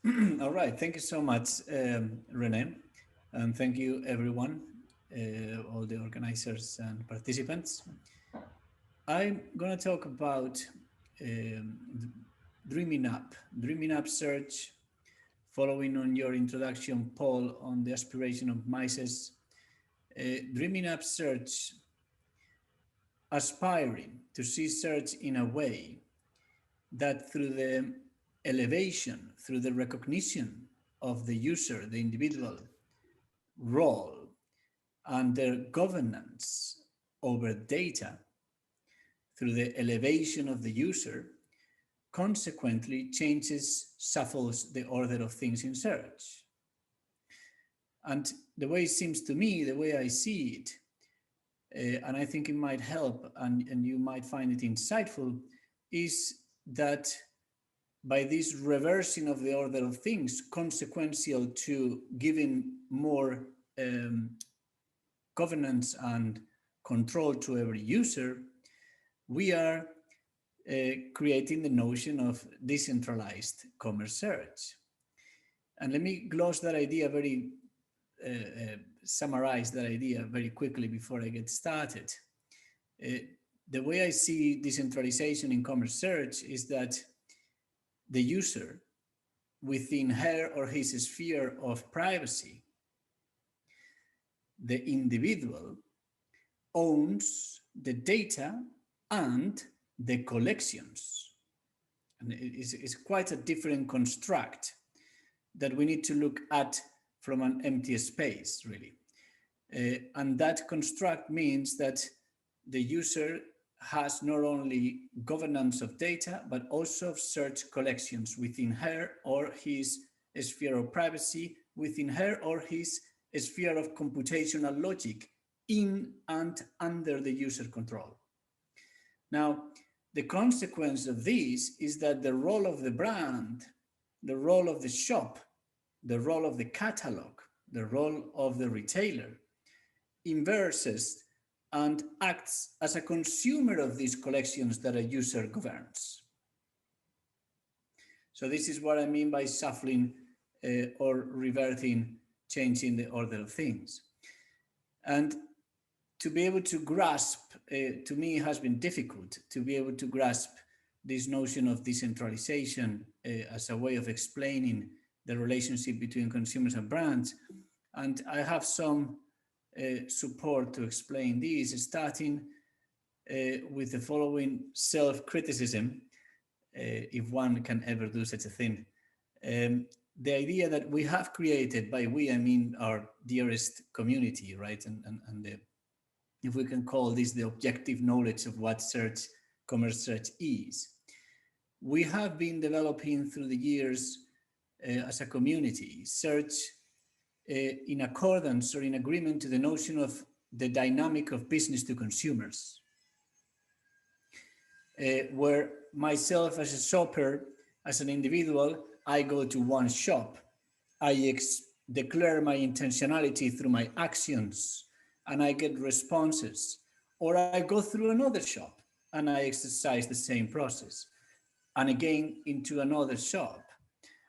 All right, thank you so much, Renee, and thank you everyone, all the organizers and participants. I'm gonna talk about um, dreaming up, search, following on your introduction, Paul, on the aspiration of MICES. Dreaming up search, aspiring to see search in a way that through the elevation, through the recognition of the user, the individual role, and their governance over data, through the elevation of the user, consequently changes, shuffles the order of things in search. And the way it seems to me, the way I see it, and I think it might help and you might find it insightful, is that by this reversing of the order of things, consequential to giving more governance and control to every user, we are creating the notion of decentralized commerce search. And let me gloss that idea summarize that idea very quickly before I get started. Uh, the way I see decentralization in commerce search is that the user, within her or his sphere of privacy, the individual owns the data and the collections. And it's quite a different construct that we need to look at from an empty space, really. And that construct means that the user has not only governance of data, but also of search collections within her or his sphere of privacy, within her or his sphere of computational logic, in and under the user control. Now, the consequence of this is that the role of the brand, the role of the shop, the role of the catalog, the role of the retailer inverses and acts as a consumer of these collections that a user governs. So this is what I mean by shuffling or reverting, changing the order of things. And to be able to grasp, to me, it has been difficult to be able to grasp this notion of decentralization as a way of explaining the relationship between consumers and brands. And I have some support to explain this, starting with the following self-criticism, if one can ever do such a thing. The idea that we have created, by we I mean our dearest community, right? And if we can call this the objective knowledge of what commerce search is. We have been developing through the years as a community search in accordance or in agreement to the notion of the dynamic of business to consumers, where myself as a shopper, as an individual, I go to one shop, I declare my intentionality through my actions, and I get responses, or I go through another shop and I exercise the same process, and again into another shop.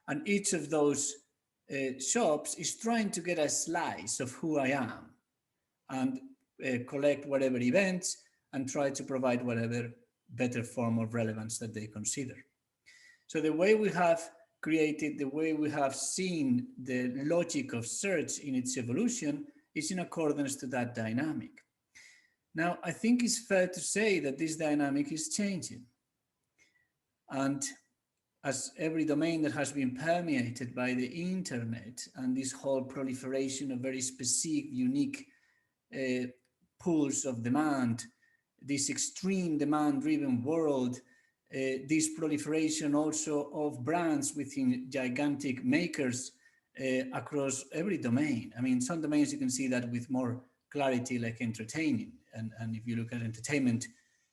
And each of those shops is trying to get a slice of who I am and collect whatever events and try to provide whatever better form of relevance that they consider. So the way we have created, the way we have seen the logic of search in its evolution is in accordance to that dynamic. Now, I think it's fair to say that this dynamic is changing. And as every domain that has been permeated by the internet and this whole proliferation of very specific, unique pools of demand, this extreme demand-driven world, this proliferation also of brands within gigantic makers across every domain. I mean, some domains you can see that with more clarity, like entertaining. And if you look at entertainment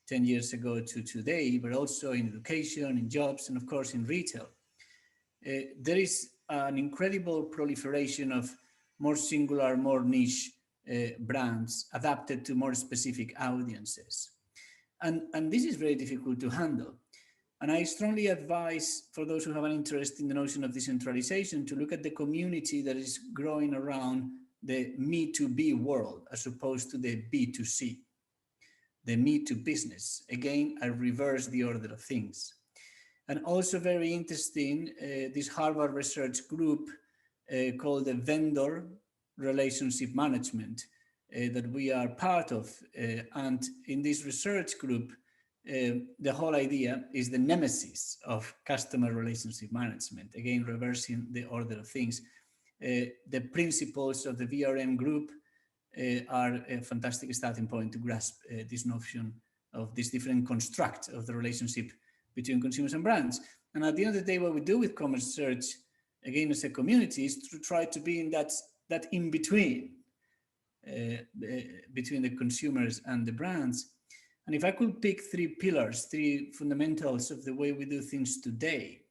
10 years ago to today, but also in education, in jobs, and of course in retail, there is an incredible proliferation of more singular, more niche brands adapted to more specific audiences. And this is very difficult to handle. And I strongly advise for those who have an interest in the notion of decentralization to look at the community that is growing around the me to B world as opposed to the B2C, the me to business. Again, I reverse the order of things. And also very interesting, this Harvard research group called the Vendor Relationship Management that we are part of. And in this research group, the whole idea is the nemesis of customer relationship management, again, reversing the order of things. The principles of the VRM group are a fantastic starting point to grasp this notion of this different construct of the relationship between consumers and brands. And at the end of the day, what we do with commerce search, again, as a community, is to try to be in that in-between, between the consumers and the brands. And if I could pick three pillars, three fundamentals of the way we do things today,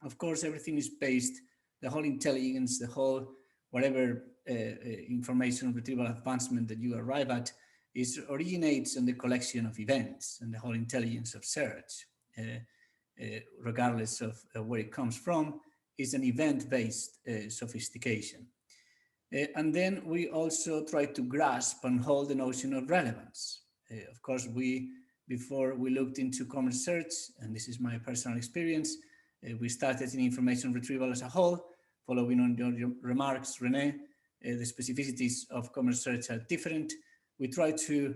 of course, everything is based, the whole intelligence, the whole whatever information retrieval advancement that you arrive at originates in the collection of events and the whole intelligence of search, regardless of where it comes from, is an event-based sophistication. And then we also try to grasp and hold the notion of relevance. Of course, before we looked into commerce search, and this is my personal experience, we started in information retrieval as a whole. Following on your remarks, René, the specificities of commerce search are different. We try to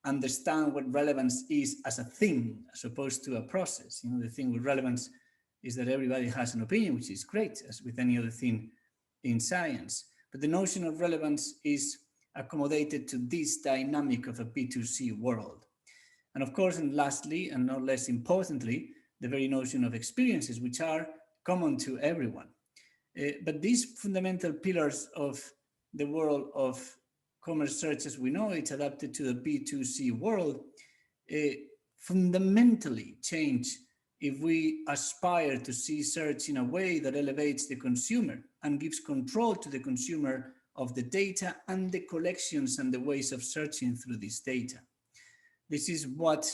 understand what relevance is as a thing, as opposed to a process. You know, the thing with relevance is that everybody has an opinion, which is great, as with any other thing in science. But the notion of relevance is accommodated to this dynamic of a B2C world. And of course, and lastly, and not less importantly, the very notion of experiences, which are common to everyone. But these fundamental pillars of the world of commerce search as we know it, adapted to the B2C world, fundamentally change if we aspire to see search in a way that elevates the consumer and gives control to the consumer of the data and the collections and the ways of searching through this data. This is what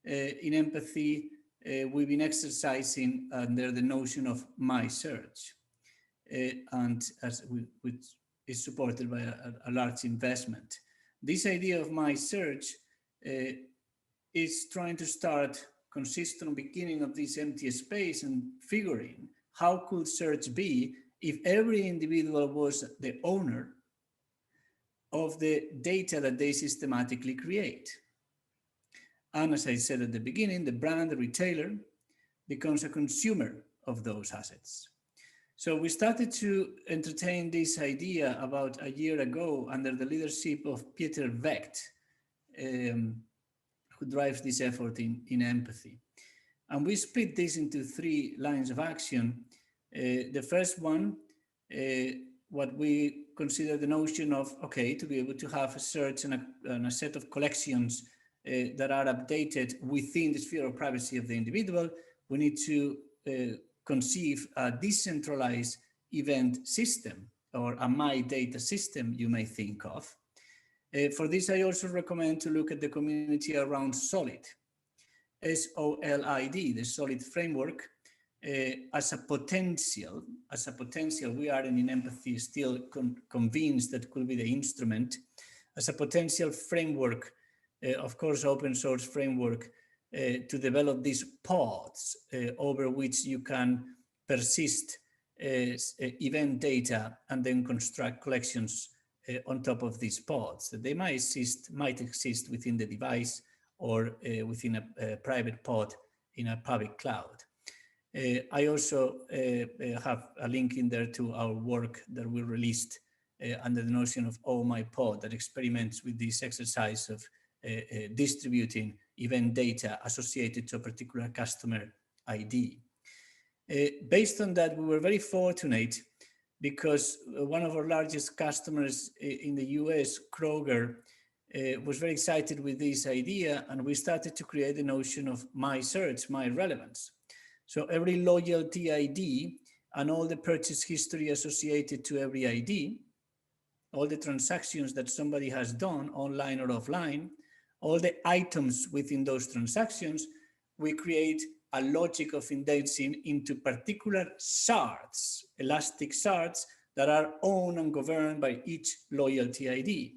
in empathy we've been exercising under the notion of my search, and which is supported by a large investment. This idea of my search is trying to start consistent beginning of this empty space and figuring how could search be if every individual was the owner of the data that they systematically create. And as I said at the beginning, the brand, the retailer, becomes a consumer of those assets. So we started to entertain this idea about a year ago under the leadership of Peter Vecht, who drives this effort in empathy. And we split this into three lines of action. The first one, what we consider the notion of, okay, to be able to have a search and a set of collections that are updated within the sphere of privacy of the individual, we need to conceive a decentralized event system, or a my data system you may think of. For this, I also recommend to look at the community around SOLID, S-O-L-I-D, the SOLID framework, as a potential. We are in empathy still convinced that could be the instrument, as a potential framework, of course, open source framework, to develop these pods over which you can persist event data and then construct collections on top of these pods. They might exist within the device or within a private pod in a public cloud. I also have a link in there to our work that we released under the notion of Oh My Pod, that experiments with this exercise of distributing event data associated to a particular customer ID. Based on that, we were very fortunate because one of our largest customers in the US, Kroger, was very excited with this idea, and we started to create the notion of my search, my relevance. So every loyalty ID and all the purchase history associated to every ID, all the transactions that somebody has done online or offline, all the items within those transactions, we create a logic of indexing into particular shards, elastic shards that are owned and governed by each loyalty ID.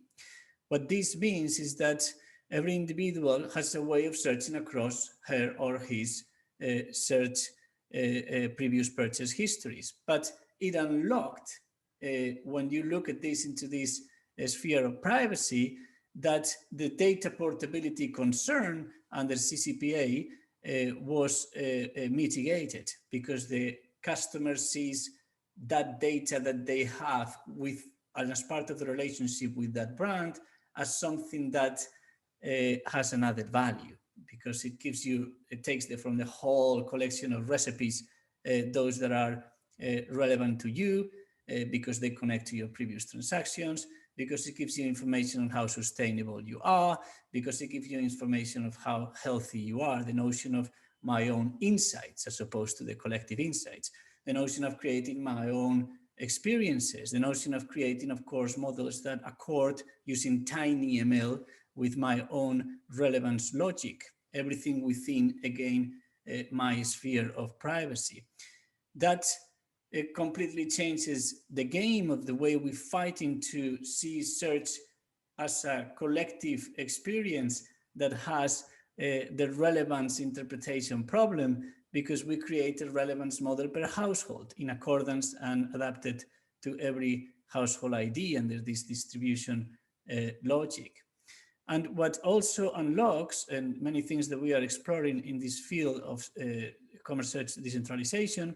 What this means is that every individual has a way of searching across her or his previous purchase histories, but it unlocked, when you look at this into this sphere of privacy, that the data portability concern under CCPA was mitigated, because the customer sees that data that they have with, and as part of the relationship with that brand, as something that has an added value, because it gives you, it takes from the whole collection of recipes, those that are relevant to you, because they connect to your previous transactions, because it gives you information on how sustainable you are, because it gives you information of how healthy you are, the notion of my own insights as opposed to the collective insights, the notion of creating my own experiences, the notion of creating, of course, models that accord using tiny ML with my own relevance logic, everything within, again, my sphere of privacy. That it completely changes the game of the way we're fighting to see search as a collective experience that has the relevance interpretation problem, because we create a relevance model per household in accordance and adapted to every household ID under this distribution logic. And what also unlocks, and many things that we are exploring in this field of commerce search decentralization,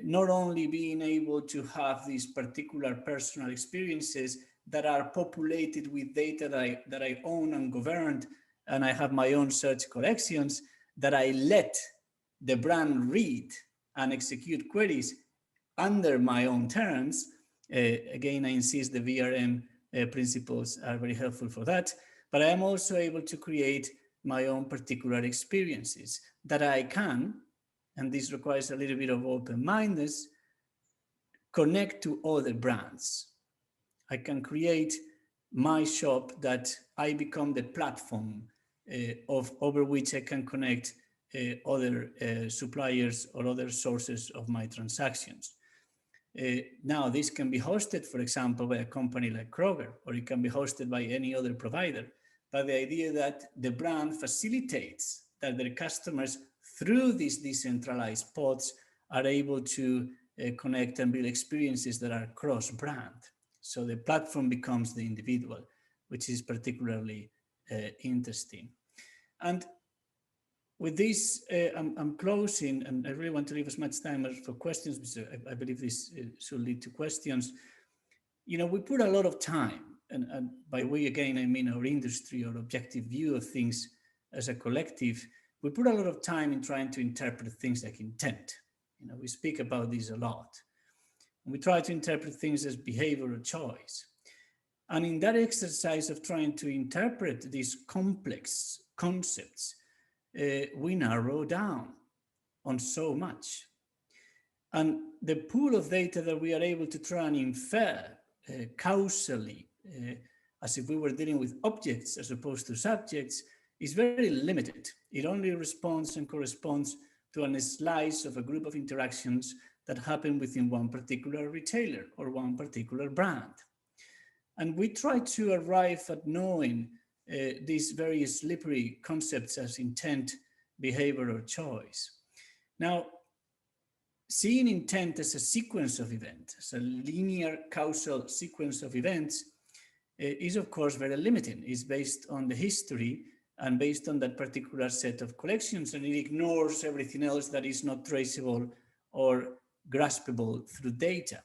not only being able to have these particular personal experiences that are populated with data that I own and governed, and I have my own search collections that I let the brand read and execute queries under my own terms. Again, I insist the VRM principles are very helpful for that, but I am also able to create my own particular experiences that I can, and this requires a little bit of open-mindedness, connect to other brands. I can create my shop that I become the platform over which I can connect other suppliers or other sources of my transactions. Now, this can be hosted, for example, by a company like Kroger, or it can be hosted by any other provider. But the idea that the brand facilitates that their customers, through these decentralized pods, are able to connect and build experiences that are cross-brand. So the platform becomes the individual, which is particularly interesting. And with this, I'm closing, and I really want to leave as much time for questions, because I believe this should lead to questions. You know, we put a lot of time, and by we, again, I mean our industry or objective view of things as a collective. We put a lot of time in trying to interpret things like intent. You know, we speak about this a lot. And we try to interpret things as behavior or choice. And in that exercise of trying to interpret these complex concepts, we narrow down on so much. And the pool of data that we are able to try and infer causally, as if we were dealing with objects as opposed to subjects, is very limited. It only responds and corresponds to a slice of a group of interactions that happen within one particular retailer or one particular brand. And we try to arrive at knowing these very slippery concepts as intent, behavior, or choice. Now, seeing intent as a sequence of events, as a linear causal sequence of events, is of course very limiting. It's based on the history and based on that particular set of collections, and it ignores everything else that is not traceable or graspable through data.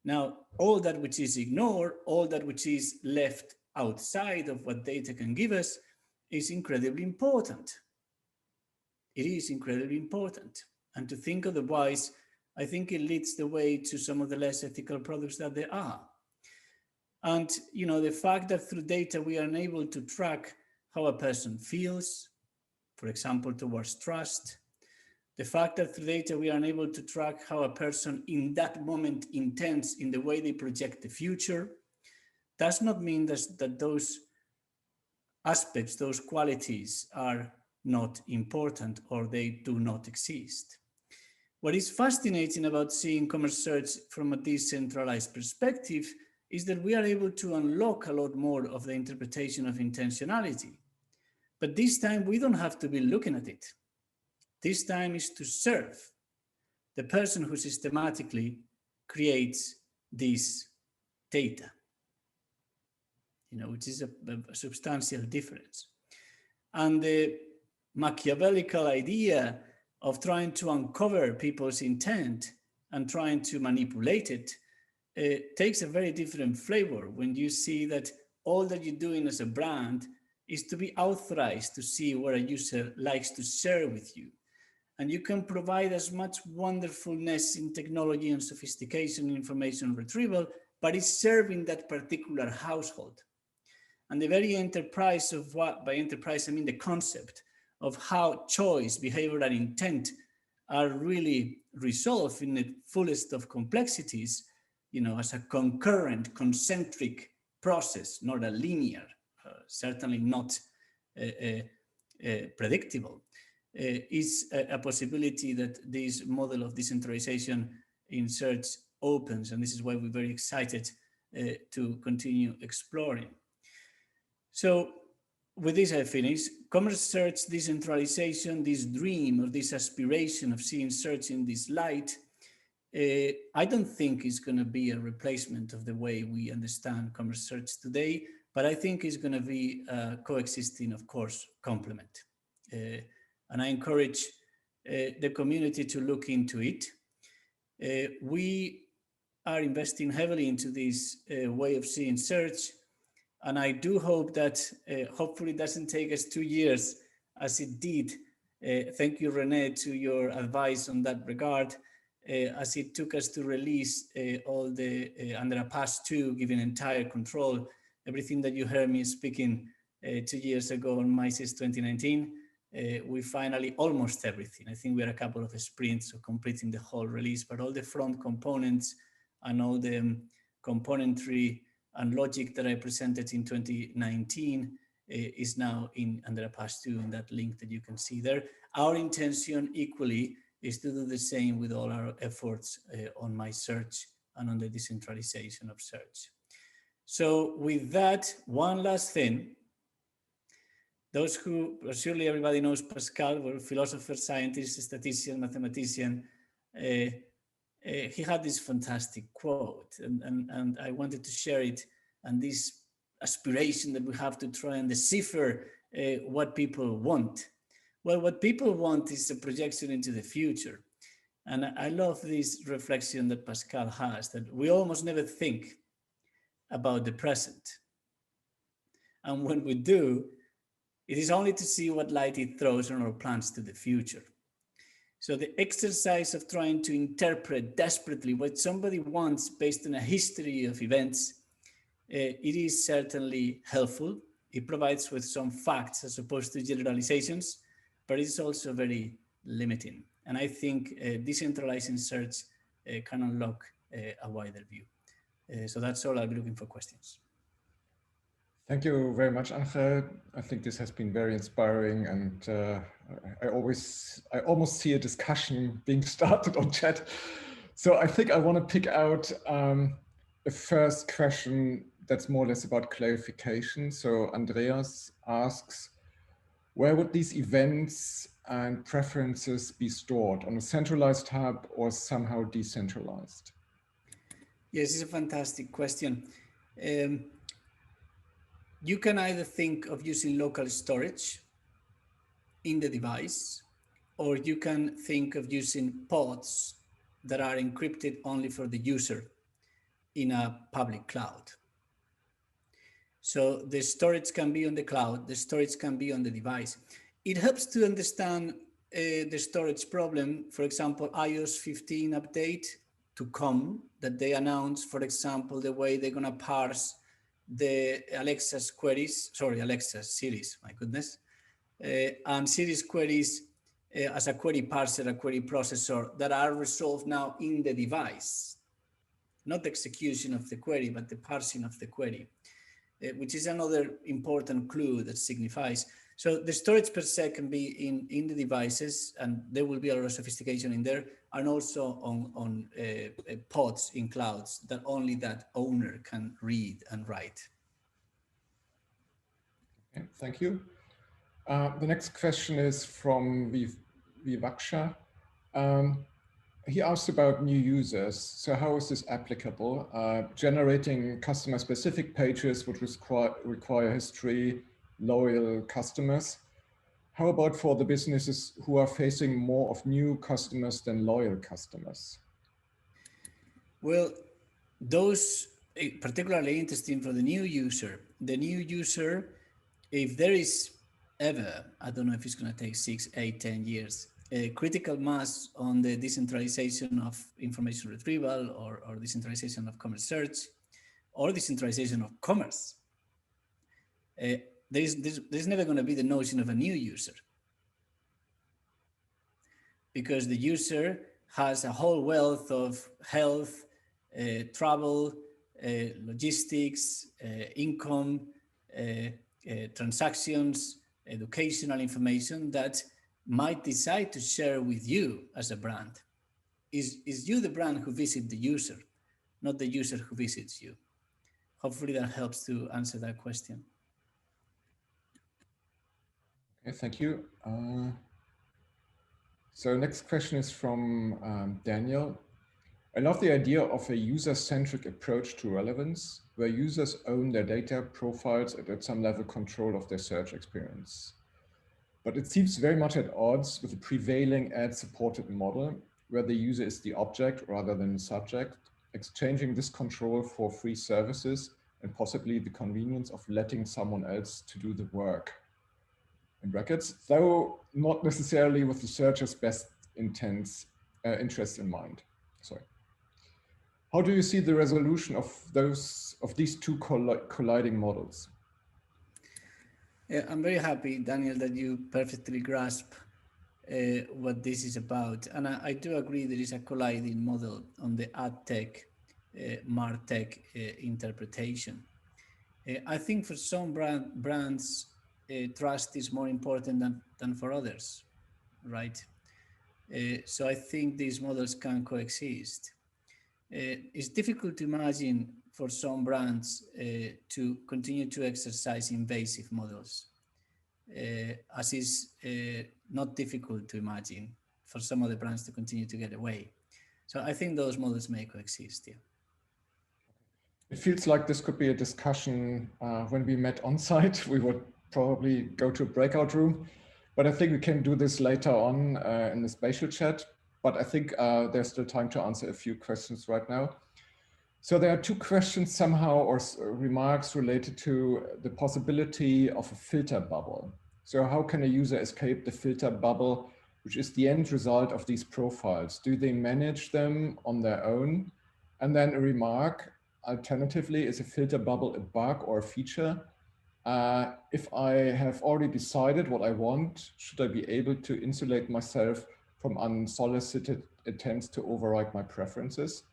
Now, all that which is ignored, all that which is left outside of what data can give us, is incredibly important. It is incredibly important. And to think otherwise, I think it leads the way to some of the less ethical products that there are. And, you know, the fact that through data we are unable to track how a person feels, for example, towards trust, the fact that through data we are unable to track how a person in that moment intends in the way they project the future, does not mean that those aspects, those qualities are not important or they do not exist. What is fascinating about seeing commerce search from a decentralized perspective is that we are able to unlock a lot more of the interpretation of intentionality. But this time we don't have to be looking at it. This time is to serve the person who systematically creates this data, which is a substantial difference. And the Machiavellical idea of trying to uncover people's intent and trying to manipulate it takes a very different flavor when you see that all that you're doing as a brand is to be authorized to see what a user likes to share with you. And you can provide as much wonderfulness in technology and sophistication in information retrieval, but it's serving that particular household. And the very enterprise of what, by enterprise, I mean the concept of how choice, behavior, and intent are really resolved in the fullest of complexities, as a concurrent, concentric process, not a linear, certainly not predictable, is a possibility that this model of decentralization in search opens. And this is why we're very excited to continue exploring. So with this, I finish. Commerce search decentralization, this dream or this aspiration of seeing search in this light, I don't think is going to be a replacement of the way we understand commerce search today, but I think it's going to be a coexisting, of course, complement. And I encourage the community to look into it. We are investing heavily into this way of seeing search. And I do hope that hopefully it doesn't take us 2 years as it did. Thank you, René, to your advice on that regard, as it took us to release all the under a pass 2, giving entire control, everything that you heard me speaking 2 years ago on MICES 2019. We finally almost everything. I think we are a couple of sprints of completing the whole release, but all the front components and all the componentry and logic that I presented in 2019 is now under a pass 2 in that link that you can see there. Our intention equally is to do the same with all our efforts on my search and on the decentralization of search. So with that, one last thing. Those who, surely everybody knows Pascal, were philosopher, scientist, statistician, mathematician. He had this fantastic quote, and I wanted to share it, and this aspiration that we have to try and decipher what people want. Well, what people want is a projection into the future. And I love this reflection that Pascal has, that we almost never think about the present. And when we do, it is only to see what light it throws on our plans to the future. So the exercise of trying to interpret desperately what somebody wants based on a history of events, it is certainly helpful. It provides with some facts as opposed to generalizations, but it's also very limiting. And I think decentralizing search can unlock a wider view. So that's all. I'll be looking for questions. Thank you very much, Ángel. I think this has been very inspiring, and I almost see a discussion being started on chat. So I think I want to pick out a first question that's more or less about clarification. So Andreas asks, where would these events and preferences be stored? On a centralized hub or somehow decentralized? Yes, it's a fantastic question. You can either think of using local storage in the device, or you can think of using pods that are encrypted only for the user in a public cloud. So the storage can be on the cloud, the storage can be on the device. It helps to understand the storage problem. For example, iOS 15 update to come that they announced, for example, the way they're gonna parse the Alexa's queries, Siri's, my goodness, and Siri's queries as a query parser, a query processor that are resolved now in the device. Not the execution of the query, but the parsing of the query, which is another important clue that signifies. So the storage per se can be in the devices, and there will be a lot of sophistication in there, and also on pods in clouds that only that owner can read and write. Okay, thank you. The next question is from Vivaksha. He asked about new users. So how is this applicable? Generating customer-specific pages would require history, loyal customers. How about for the businesses who are facing more of new customers than loyal customers? Well, those particularly interesting for the new user. The new user, if there is ever, I don't know if it's going to take 6, 8, 10 years, a critical mass on the decentralization of information retrieval or decentralization of commerce search or decentralization of commerce, there's never going to be the notion of a new user, because the user has a whole wealth of health, travel, logistics, income, transactions, educational information that might decide to share with you as a brand. Is you the brand who visits the user, not the user who visits you? Hopefully that helps to answer that question. Okay, thank you. So next question is from Daniel. I love the idea of a user-centric approach to relevance, where users own their data profiles and at some level control of their search experience. But it seems very much at odds with the prevailing ad-supported model, where the user is the object rather than the subject, exchanging this control for free services and possibly the convenience of letting someone else to do the work. In brackets, though not necessarily with the searcher's best interest in mind. Sorry. How do you see the resolution of these two colliding models? Yeah, I'm very happy, Daniel, that you perfectly grasp what this is about. And I do agree there is a colliding model on the ad tech, martech interpretation. I think for some brands, trust is more important than for others, right? So I think these models can coexist. It's difficult to imagine for some brands to continue to exercise invasive models, as is not difficult to imagine for some other brands to continue to get away. So I think those models may coexist, yeah. It feels like this could be a discussion when we met on site. We would probably go to a breakout room, but I think we can do this later on in the spatial chat. But I think there's still time to answer a few questions right now. So there are two questions somehow, or remarks related to the possibility of a filter bubble. So how can a user escape the filter bubble, which is the end result of these profiles? Do they manage them on their own? And then a remark, alternatively, is a filter bubble a bug or a feature? If I have already decided what I want, should I be able to insulate myself from unsolicited attempts to override my preferences?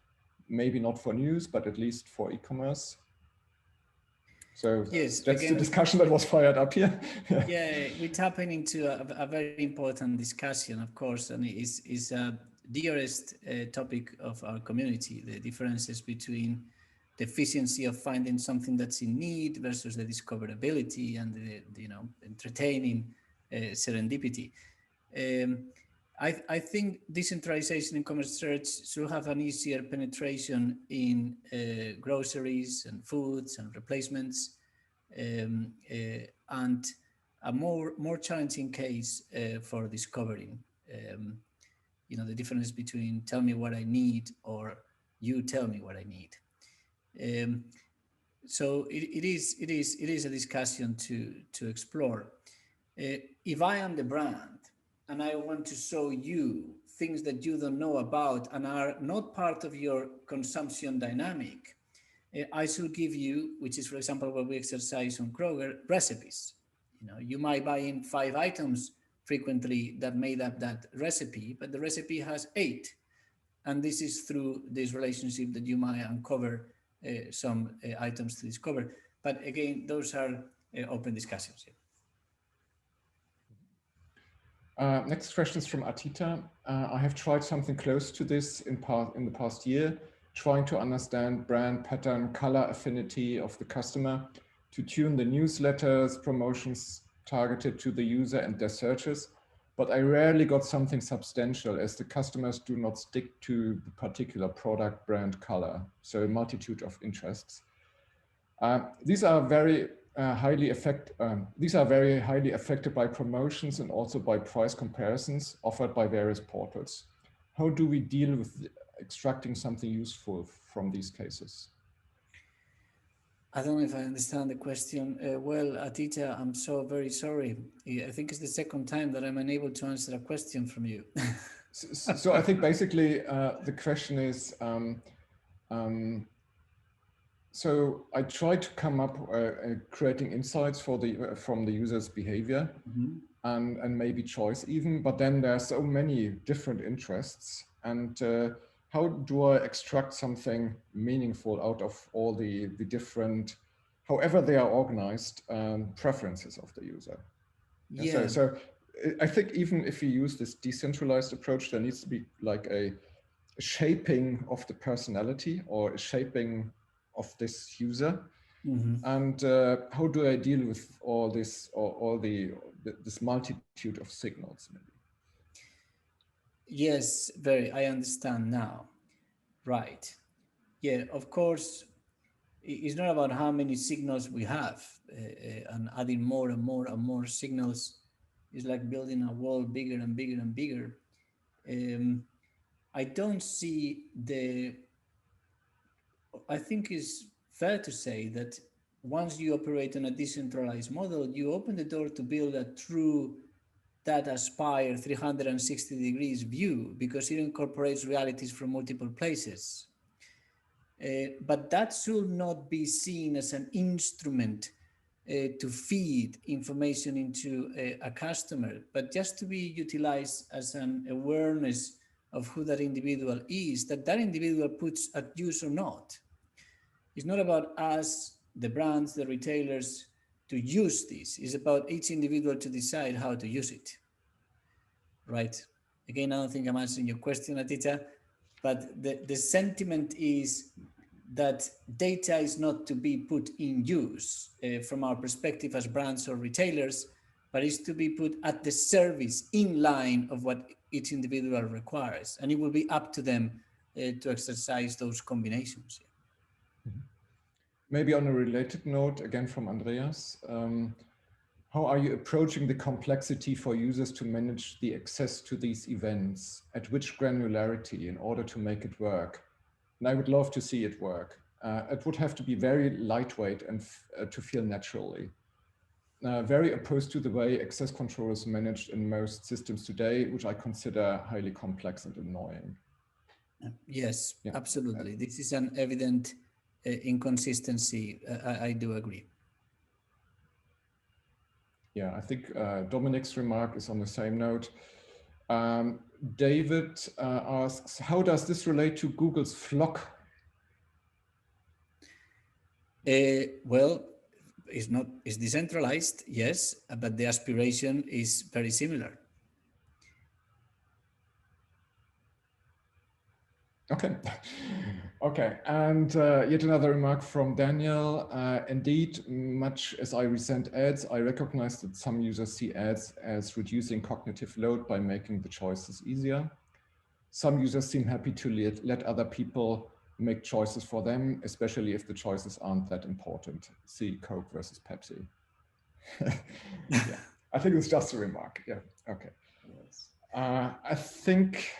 Maybe not for news, but at least for e-commerce. So yes, that's again, the discussion that was fired up here. Yeah, we're tapping into a very important discussion, of course, and is a dearest topic of our community, the differences between the efficiency of finding something that's in need versus the discoverability and the entertaining serendipity. I think decentralization in commerce search should have an easier penetration in groceries and foods and replacements, and a more challenging case for discovering. The difference between tell me what I need or you tell me what I need. So it is a discussion to explore. If I am the brand and I want to show you things that you don't know about and are not part of your consumption dynamic, I should give you, which is, for example, what we exercise on Kroger, recipes. You might buy in 5 items frequently that made up that recipe, but the recipe has 8. And this is through this relationship that you might uncover some items to discover. But again, those are open discussions. Next question is from Atita. I have tried something close to this in the past year, trying to understand brand pattern, color affinity of the customer to tune the newsletters, promotions targeted to the user and their searches. But I rarely got something substantial as the customers do not stick to the particular product, brand, color. So a multitude of interests. These are very highly affected by promotions and also by price comparisons offered by various portals. How do we deal with extracting something useful from these cases? I don't know if I understand the question. Well, Atita, I'm so very sorry. I think it's the second time that I'm unable to answer a question from you. So I think basically the question is, so I tried to come up creating insights for from the user's behavior and maybe choice even, but then there are so many different interests, and how do I extract something meaningful out of all the different, however they are organized, preferences of the user? Yeah. So I think even if you use this decentralized approach, there needs to be like a shaping of the personality or a shaping of this user. And how do I deal with all this, or this multitude of signals? Maybe. Yes, I understand now. Right. Yeah, of course, it's not about how many signals we have and adding more and more and more signals is like building a wall bigger and bigger and bigger. I don't see I think it's fair to say that once you operate on a decentralized model, you open the door to build a true data spire 360 degrees view because it incorporates realities from multiple places. But that should not be seen as an instrument to feed information into a customer, but just to be utilized as an awareness of who that individual is, that individual puts at use or not. It's not about us, the brands, the retailers, to use this. It's about each individual to decide how to use it, right? Again, I don't think I'm answering your question, Atita, but the sentiment is that data is not to be put in use from our perspective as brands or retailers, but is to be put at the service in line of what each individual requires. And it will be up to them to exercise those combinations. Maybe on a related note, again from Andreas, how are you approaching the complexity for users to manage the access to these events? At which granularity in order to make it work? And I would love to see it work. It would have to be very lightweight and to feel naturally. Very opposed to the way access control is managed in most systems today, which I consider highly complex and annoying. Yes, yeah, absolutely. This is an evident inconsistency. I do agree. Yeah, I think Dominic's remark is on the same note. David asks, how does this relate to Google's flock? Well, it's decentralized, yes, but the aspiration is very similar. Okay. Okay, and yet another remark from Daniel. Indeed, much as I resent ads, I recognize that some users see ads as reducing cognitive load by making the choices easier. Some users seem happy to let other people make choices for them, especially if the choices aren't that important. See Coke versus Pepsi. Yeah, I think it's just a remark. Yeah, okay. Yes. I think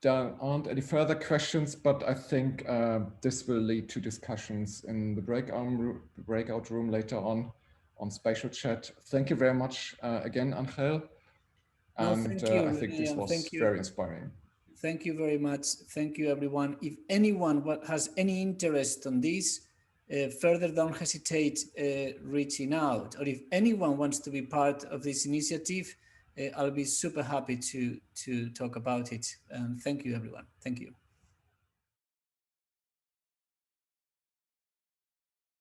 there aren't any further questions, but I think this will lead to discussions in the breakout room later on spatial chat. Thank you very much again, Ángel. And thank you, I think this was very inspiring. Thank you very much. Thank you, everyone. If anyone has any interest on this, further don't hesitate reaching out. Or if anyone wants to be part of this initiative, I'll be super happy to talk about it. And thank you, everyone. Thank you.